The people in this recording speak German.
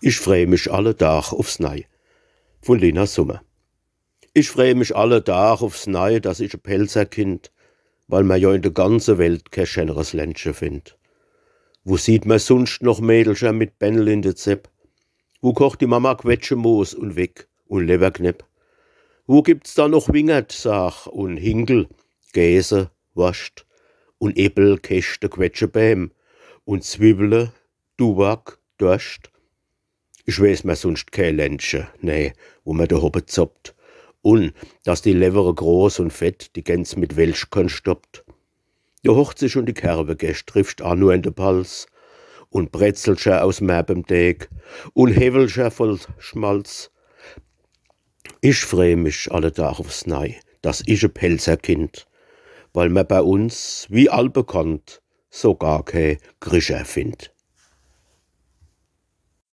Ich freu mich alle Tag aufs Nei. Von Lena Sommer. Ich freu mich alle Tag aufs Nei, dass ich ein Pelzerkind, weil man ja in der ganzen Welt kein schöneres Ländchen findet. Wo sieht man sonst noch Mädelscher mit Bändel in de Zepp? Wo kocht die Mama Quetschemoos und Weck und Leberknepp? Wo gibt's da noch Wingert, sag, und Hinkel, Käse, Wurst und Äppel, Käste, Quetschebäm und Zwiebele, Duwak, Durst? Ich weiß mir sonst kein Ländchen, nee, wo man de Hoppe zoppt. Und, dass die Levere groß und fett, die Gänse mit Welschkorn stoppt. Die Hochzig und die Kerbegäst triffst auch nur in de Pals. Und Bretzelscher aus merbem Teig und Hevelscher voll Schmalz. Ich freu mich alle Tag aufs Nei, dass ich ein Pelzerkind, weil man bei uns, wie allbekannt, so gar kein Grischer findet.